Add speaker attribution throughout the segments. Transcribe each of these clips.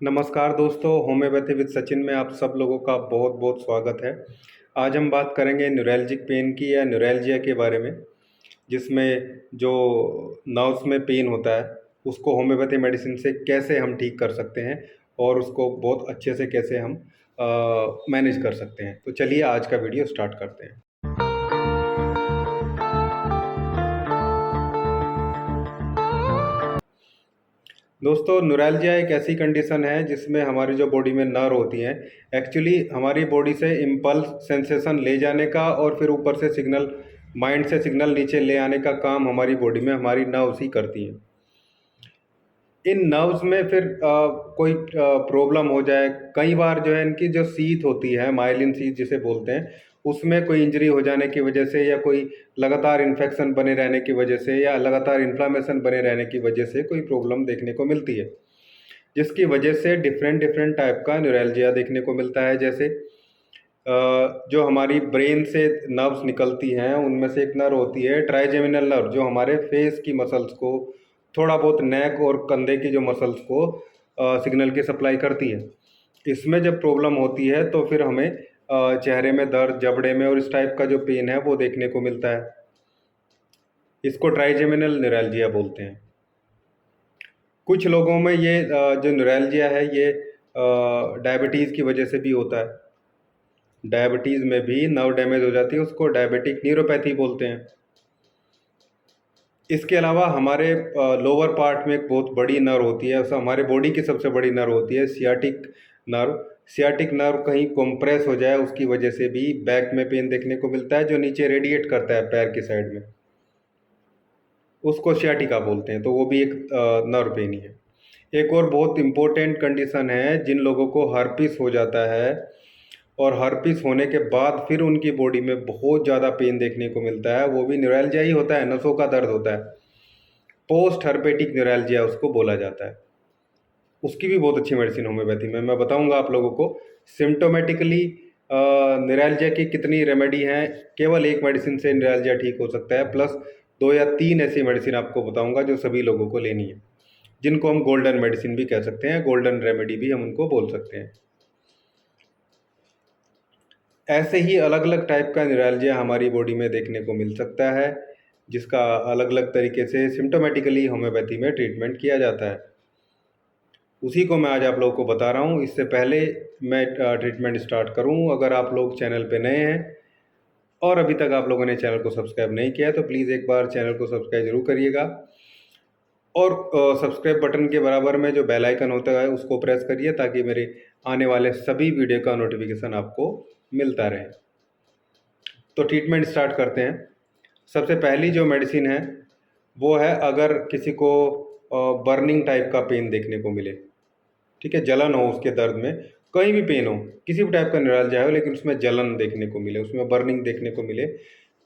Speaker 1: नमस्कार दोस्तों, homeopathy with Sachin में आप सब लोगों का बहुत बहुत स्वागत है। आज हम बात करेंगे न्यूरैल्जिक पेन की या न्यूरैल्जिया के बारे में, जिसमें जो नर्व्स में पेन होता है उसको होम्योपैथी मेडिसिन से कैसे हम ठीक कर सकते हैं और उसको बहुत अच्छे से कैसे हम मैनेज कर सकते हैं। तो चलिए आज का वीडियो स्टार्ट करते हैं। दोस्तों, न्यूरैल्जिया एक ऐसी कंडीशन है जिसमें हमारी जो बॉडी में नर्व होती हैं, एक्चुअली हमारी बॉडी से इम्पल्स सेंसेशन ले जाने का और फिर ऊपर से सिग्नल, माइंड से सिग्नल नीचे ले आने का काम हमारी बॉडी में हमारी नर्व्स ही करती हैं। इन नर्व्स में फिर कोई प्रॉब्लम हो जाए, कई बार जो है इनकी जो सीथ होती है, माइलिन सीथ जिसे बोलते हैं, उसमें कोई इंजरी हो जाने की वजह से या कोई लगातार इन्फेक्शन बने रहने की वजह से या लगातार इन्फ्लामेशन बने रहने की वजह से कोई प्रॉब्लम देखने को मिलती है, जिसकी वजह से डिफरेंट डिफरेंट टाइप का न्यूरैल्जिया देखने को मिलता है। जैसे जो हमारी ब्रेन से नर्व्स निकलती हैं उनमें से एक नर्व होती है ट्राइजेमिनल नर्व, जो हमारे फेस की मसल्स को, थोड़ा बहुत नेक और कंधे की जो मसल्स को सिग्नल की सप्लाई करती है। इसमें जब प्रॉब्लम होती है तो फिर हमें चेहरे में दर्द, जबड़े में और इस टाइप का जो पेन है वो देखने को मिलता है। इसको ट्राइजेमिनल न्यूरैल्जिया बोलते हैं। कुछ लोगों में ये जो न्यूरैल्जिया है ये डायबिटीज़ की वजह से भी होता है। डायबिटीज़ में भी नर्व डैमेज हो जाती है, उसको डायबिटिक न्यूरोपैथी बोलते हैं। इसके अलावा हमारे लोअर पार्ट में एक बहुत बड़ी नर्व होती है, हमारे बॉडी की सबसे बड़ी नर्व होती है सियाटिक नर्व। सियाटिक नर्व कहीं कंप्रेस हो जाए उसकी वजह से भी बैक में पेन देखने को मिलता है, जो नीचे रेडिएट करता है पैर की साइड में, उसको सियाटिका बोलते हैं। तो वो भी एक नर्व पेन ही है। एक और बहुत इम्पोर्टेंट कंडीशन है, जिन लोगों को हर्पिस हो जाता है और हर्पिस होने के बाद फिर उनकी बॉडी में बहुत ज़्यादा पेन देखने को मिलता है, वो भी न्यूरैल्जिया ही होता है, नसों का दर्द होता है। पोस्ट हर्पेटिक न्यूरैल्जिया उसको बोला जाता है। उसकी भी बहुत अच्छी मेडिसिन होम्योपैथी में मैं बताऊंगा आप लोगों को। सिम्टोमेटिकली न्यूरैल्जिया की कितनी रेमेडी हैं, केवल एक मेडिसिन से न्यूरैल्जिया ठीक हो सकता है, प्लस 2 या 3 ऐसी मेडिसिन आपको बताऊंगा जो सभी लोगों को लेनी है, जिनको हम गोल्डन मेडिसिन भी कह सकते हैं, गोल्डन रेमेडी भी हम उनको बोल सकते हैं। ऐसे ही अलग अलग टाइप का न्यूरैल्जिया हमारी बॉडी में देखने को मिल सकता है, जिसका अलग अलग तरीके से सिम्टोमेटिकली होम्योपैथी में ट्रीटमेंट किया जाता है। उसी को मैं आज आप लोगों को बता रहा हूँ। इससे पहले मैं ट्रीटमेंट स्टार्ट करूँ, अगर आप लोग चैनल पे नए हैं और अभी तक आप लोगों ने चैनल को सब्सक्राइब नहीं किया तो प्लीज़ एक बार चैनल को सब्सक्राइब जरूर करिएगा, और सब्सक्राइब बटन के बराबर में जो बेल आइकन होता है उसको प्रेस करिए, ताकि मेरे आने वाले सभी वीडियो का नोटिफिकेशन आपको मिलता रहे। तो ट्रीटमेंट स्टार्ट करते हैं। सबसे पहली जो मेडिसिन है वो है, अगर किसी को बर्निंग टाइप का पेन देखने को मिले, ठीक है, जलन हो उसके दर्द में, कहीं भी पेन हो, किसी भी टाइप का न्यूरैल्जिया हो लेकिन उसमें जलन देखने को मिले, उसमें बर्निंग देखने को मिले,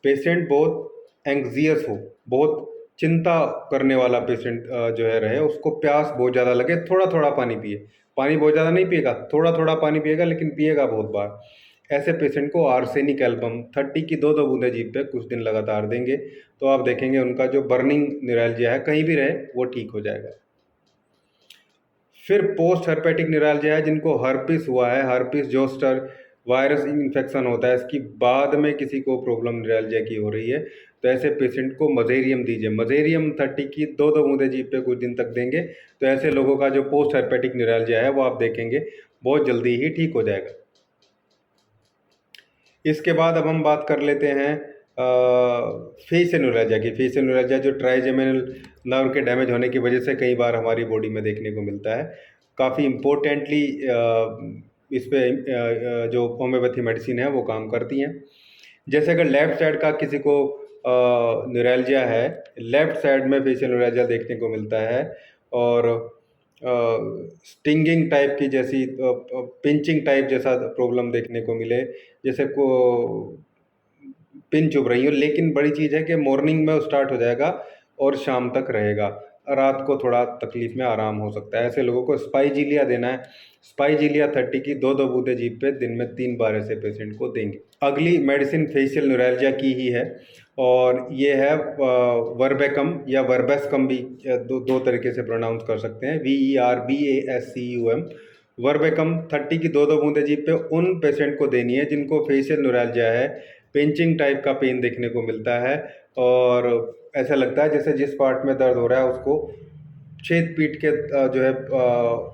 Speaker 1: पेशेंट बहुत एंग्जियस हो, बहुत चिंता करने वाला पेशेंट जो है रहे, उसको प्यास बहुत ज़्यादा लगे, थोड़ा थोड़ा पानी पिए, पानी बहुत ज़्यादा नहीं पिएगा, थोड़ा थोड़ा पानी पिएगा लेकिन पिएगा बहुत बार। ऐसे पेशेंट को आर्सेनिक एल्बम 30 की 2-2 बूंदें जीभ पे कुछ दिन लगातार देंगे तो आप देखेंगे उनका जो बर्निंग न्यूरैल्जिया है कहीं भी रहे वो ठीक हो जाएगा। फिर पोस्ट हर्पेटिक न्यूरैल्जिया है, जिनको हर्पिस हुआ है, हर्पिस जोस्टर वायरस इन्फेक्शन होता है, इसकी बाद में किसी को प्रॉब्लम न्यूरैल्जिया की हो रही है, तो ऐसे पेशेंट को मजेरियम दीजिए। मजेरियम 30 की 2-2 बूंदें जीभ पे कुछ दिन तक देंगे तो ऐसे लोगों का जो पोस्ट हर्पेटिक न्यूरैल्जिया है वो आप देखेंगे बहुत जल्दी ही ठीक हो जाएगा। इसके बाद अब हम बात कर लेते हैं फेशियल न्यूरैल्जिया की। फेशियल न्यूरैल्जिया जो ट्राइजेमिनल नर्व के डैमेज होने की वजह से कई बार हमारी बॉडी में देखने को मिलता है। काफ़ी इम्पोर्टेंटली इस पे जो होम्योपैथी मेडिसिन है वो काम करती हैं। जैसे अगर लेफ़्ट साइड का किसी को न्यूरैल्जिया है, लेफ़्ट साइड में फेशियल न्यूरैल्जिया देखने को मिलता है, और स्टिंगिंग टाइप की जैसी पिंचिंग टाइप जैसा प्रॉब्लम देखने को मिले, जैसे को पिन चुभ रही हो, लेकिन बड़ी चीज़ है कि मॉर्निंग में वो स्टार्ट हो जाएगा और शाम तक रहेगा। रात को थोड़ा तकलीफ में आराम हो सकता है। ऐसे लोगों को स्पाइजीलिया देना है। स्पाइजीलिया 30 की 2-2 बूंदें जीभ पे दिन में 3 बार ऐसे पेशेंट को देंगे। अगली मेडिसिन फेशियल न्यूरैल्जिया की ही है और ये है वर्बेकम या वर्बेस्कम भी, दो तरीके से प्रोनाउंस कर सकते हैं, VERBASCUM। वर्बेकम 30 की 2-2 बूंदें जीभ पे उन पेशेंट को देनी है जिनको फेशियल न्यूरैल्जिया है, पिंचिंग टाइप का पेन देखने को मिलता है और ऐसा लगता है जैसे जिस पार्ट में दर्द हो रहा है उसको छेद पीट के जो है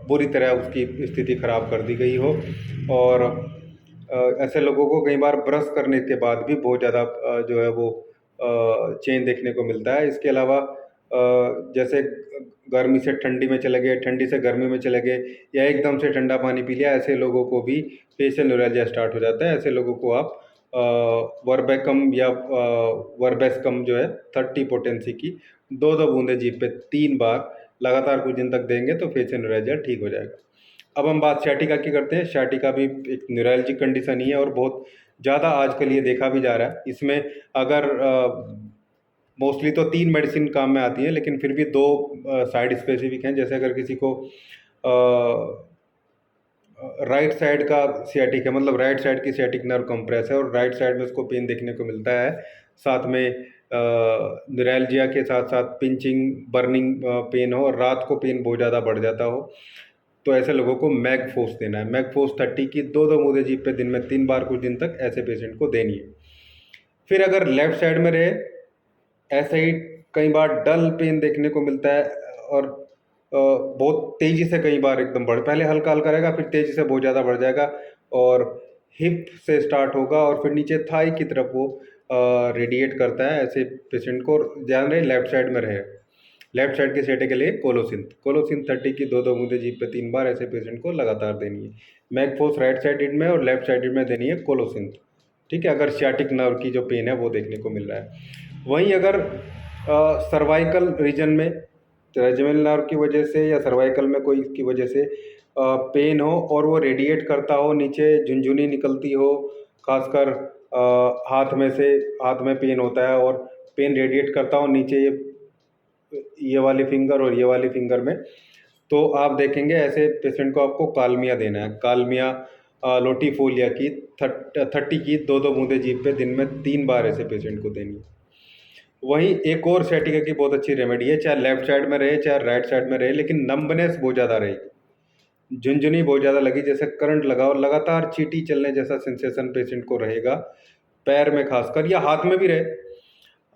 Speaker 1: बुरी तरह उसकी स्थिति खराब कर दी गई हो। और ऐसे लोगों को कई बार ब्रश करने के बाद भी बहुत ज़्यादा जो है वो चेन देखने को मिलता है। इसके अलावा जैसे गर्मी से ठंडी में चले गए, ठंडी से गर्मी में चले गए या एकदम से ठंडा पानी पी लिया, ऐसे लोगों को भी फेशियल न्यूरैल्जिया स्टार्ट हो जाता है। ऐसे लोगों को आप वर्बेकम या वर्बेस्कम जो है 30 पोटेंसी की 2-2 बूंदें जीभ पे 3 बार लगातार कुछ दिन तक देंगे तो फेशियल न्यूरैल्जिया ठीक हो जाएगा। अब हम बात sciatica की करते हैं। sciatica भी एक न्यूरैल्जिक कंडीशन ही है और बहुत ज़्यादा आजकल ये देखा भी जा रहा है। इसमें अगर मोस्टली तो 3 मेडिसिन काम में आती हैं, लेकिन फिर भी 2 साइड स्पेसिफिक हैं। जैसे अगर किसी को राइट साइड का सियाटिक है, मतलब राइट साइड की सियाटिक नर्व कंप्रेस है और राइट साइड में उसको पेन देखने को मिलता है, साथ में न्यूरैल्जिया के साथ साथ पिंचिंग बर्निंग पेन हो और रात को पेन बहुत ज़्यादा बढ़ जाता हो, तो ऐसे लोगों को मैगफोस देना है। मैगफोस 30 की 2-2 बूंदें जीभ पे दिन में 3 बार कुछ दिन तक ऐसे पेशेंट को देनी है। फिर अगर लेफ्ट साइड में रहे, ऐसे ही कई बार डल पेन देखने को मिलता है और बहुत तेज़ी से कई बार एकदम पहले हल्का हल्का रहेगा, फिर तेज़ी से बहुत ज़्यादा बढ़ जाएगा और हिप से स्टार्ट होगा और फिर नीचे थाई की तरफ वो रेडिएट करता है। ऐसे पेशेंट को ध्यान रहे लेफ्ट साइड में रहे। लेफ्ट साइड के सेटे के लिए कोलोसिन 30 की 2-2 बूंदें जीभ पे 3 बार ऐसे पेशेंट को लगातार देनी है। मैगफोस राइट साइडेड में और लेफ्ट साइडेड में देनी है कोलोसिन। ठीक है, अगर सियाटिक नर्व की जो पेन है वो देखने को मिल रहा है। वहीं अगर सर्वाइकल रीजन में ट्राइजेमिनल नर्व की वजह से या सर्वाइकल में कोई की वजह से पेन हो और वो रेडिएट करता हो, नीचे झुनझुनी निकलती हो, खासकर हाथ में पेन होता है और पेन रेडिएट करता हो नीचे ये वाली फिंगर और ये वाली फिंगर में, तो आप देखेंगे ऐसे पेशेंट को आपको कालमिया देना है। कालमिया लोटीफोलिया की 30 की 2-2 बूंदें जीभ पे दिन में 3 बार ऐसे पेशेंट को देनी है। वहीं एक और sciatica की बहुत अच्छी रेमेडी है, चाहे लेफ्ट साइड में रहे चाहे राइट साइड में रहे, लेकिन नंबनेस बहुत ज़्यादा रहेगी, झुनझुनी बहुत ज़्यादा लगी, जैसे करंट लगा और लगातार चींटी चलने जैसा सेंसेशन पेशेंट को रहेगा, पैर में खासकर या हाथ में भी रहे।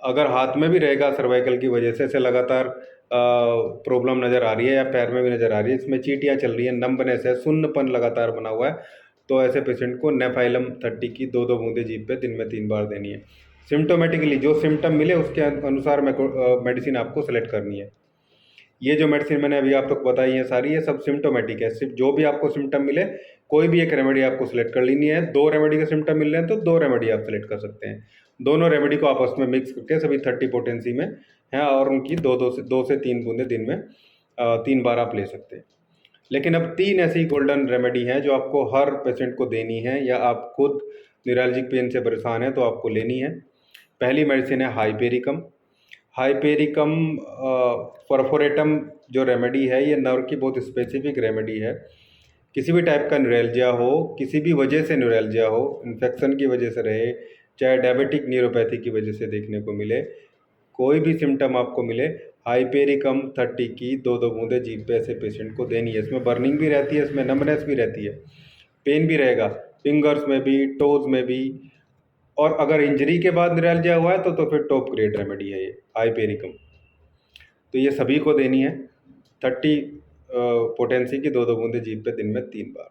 Speaker 1: अगर हाथ में भी रहेगा सर्वाइकल की वजह से लगातार प्रॉब्लम नज़र आ रही है या पैर में भी नज़र आ रही है, इसमें चींटियाँ चल रही है, नंबनेस है, सुन्नपन लगातार बना हुआ है, तो ऐसे पेशेंट को नेफाइलम 30 की 2-2 बूंदें जीभ पे दिन में 3 बार देनी है। सिम्टोमेटिकली जो सिम्टम मिले उसके अनुसार मेडिसिन आपको सेलेक्ट करनी है। ये जो मेडिसिन मैंने अभी आप तक बताई है सारी, ये सब सिम्टोमेटिक है। सिर्फ जो भी आपको सिम्टम मिले कोई भी एक रेमेडी आपको सेलेक्ट कर लेनी है। 2 रेमेडी के सिम्टम मिल रहे हैं तो 2 रेमेडी आप सेलेक्ट कर सकते हैं। दोनों रेमेडी को आपस में मिक्स करके सभी 30 पोटेंसी में हैं और उनकी 2 से 3 बूंदें दिन में 3 बार आप ले सकते हैं। लेकिन अब 3 ऐसी गोल्डन रेमेडी हैं जो आपको हर पेशेंट को देनी है, या आप खुद न्यूरैल्जिक पेन से परेशान हैं तो आपको लेनी है। पहली मेडिसिन है हाइपेरिकम। हाइपेरिकम परफोरेटम जो रेमेडी है, ये नर्व की बहुत स्पेसिफिक रेमेडी है। किसी भी टाइप का न्यूरैल्जिया हो, किसी भी वजह से न्यूरैल्जिया हो, इन्फेक्शन की वजह से रहे, चाहे डायबिटिक न्यूरोपैथी की वजह से देखने को मिले, कोई भी सिम्टम आपको मिले, हाइपेरिकम 30 की 2-2 बूंदें जीभ पे ऐसे पेशेंट को देनी है। इसमें बर्निंग भी रहती है, इसमें नंबनेस भी रहती है, पेन भी रहेगा, फिंगर्स में भी, टोज में भी, और अगर इंजरी के बाद न्यूरैल्जिया हुआ है तो फिर टॉप ग्रेड रेमेडी है ये हाइपेरिकम। तो ये सभी को देनी है 30 पोटेंसी की 2-2 बूंदें जीभ पे दिन में 3 बार।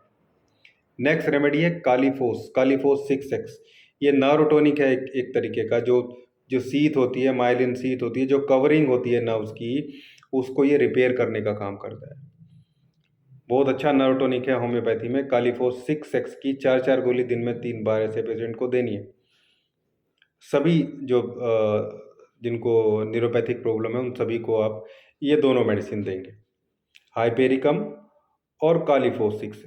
Speaker 1: नेक्स्ट रेमेडी है कालीफोस 6x। ये नर्व टॉनिक है एक तरीके का, जो सीथ होती है, माइलिन सीथ होती है, जो कवरिंग होती है नर्व्स की, उसको ये रिपेयर करने का काम करता है। बहुत अच्छा नर्व टॉनिक है होम्योपैथी में। कालीफोस 6x की 4-4 गोली दिन में 3 बार ऐसे पेशेंट को देनी है। सभी जो जिनको न्यूरोपैथिक प्रॉब्लम है उन सभी को आप ये दोनों मेडिसिन देंगे, हाइपेरिकम और कालीफोस 6x।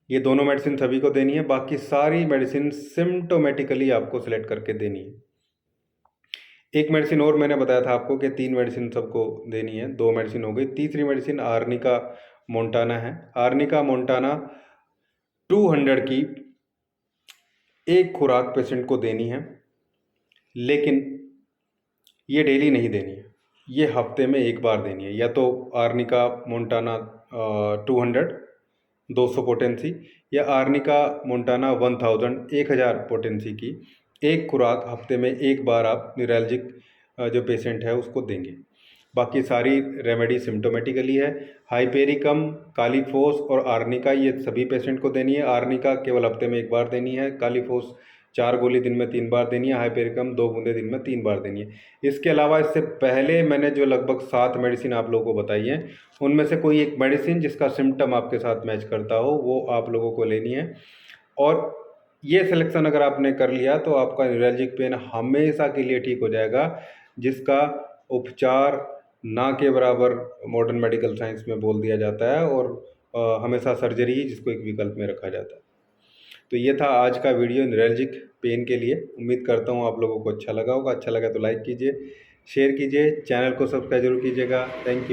Speaker 1: ये दोनों मेडिसिन सभी को देनी है, बाकी सारी मेडिसिन सिम्टोमेटिकली आपको सेलेक्ट करके देनी है। एक मेडिसिन और मैंने बताया था आपको कि 3 मेडिसिन सबको देनी है, 2 मेडिसिन हो गई। तीसरी मेडिसिन आर्निका मोंटाना है। आर्निका मोंटाना 200 की एक खुराक पेशेंट को देनी है, लेकिन ये डेली नहीं देनी है, ये हफ्ते में एक बार देनी है। या तो आर्निका मोंटाना 200 200 पोटेंसी, या आर्निका मोंटाना 1000 पोटेंसी की एक खुराक हफ्ते में एक बार आप न्यूरैल्जिक जो पेशेंट है उसको देंगे। बाकी सारी रेमेडी सिम्टोमेटिकली है। हाइपेरिकम, कालीफोस और आर्निका ये सभी पेशेंट को देनी है। आर्निका केवल हफ्ते में एक बार देनी है, कालीफोस 4 गोली दिन में 3 बार देनी है, हाइपेरिकम 2 बूंदे दिन में 3 बार देनी है। इसके अलावा इससे पहले मैंने जो लगभग 7 मेडिसिन आप लोगों को बताई है, उनमें से कोई एक मेडिसिन जिसका सिम्टम आपके साथ मैच करता हो वो आप लोगों को लेनी है। और ये सिलेक्शन अगर आपने कर लिया तो आपका न्यूरैल्जिक पेन हमेशा के लिए ठीक हो जाएगा, जिसका उपचार ना के बराबर मॉडर्न मेडिकल साइंस में बोल दिया जाता है, और हमेशा सर्जरी ही जिसको एक विकल्प में रखा जाता है। तो ये था आज का वीडियो न्यूरैल्जिक पेन के लिए। उम्मीद करता हूँ आप लोगों को अच्छा लगा होगा। अच्छा लगा तो लाइक कीजिए, शेयर कीजिए, चैनल को सब्सक्राइब जरूर कीजिएगा। Thank you.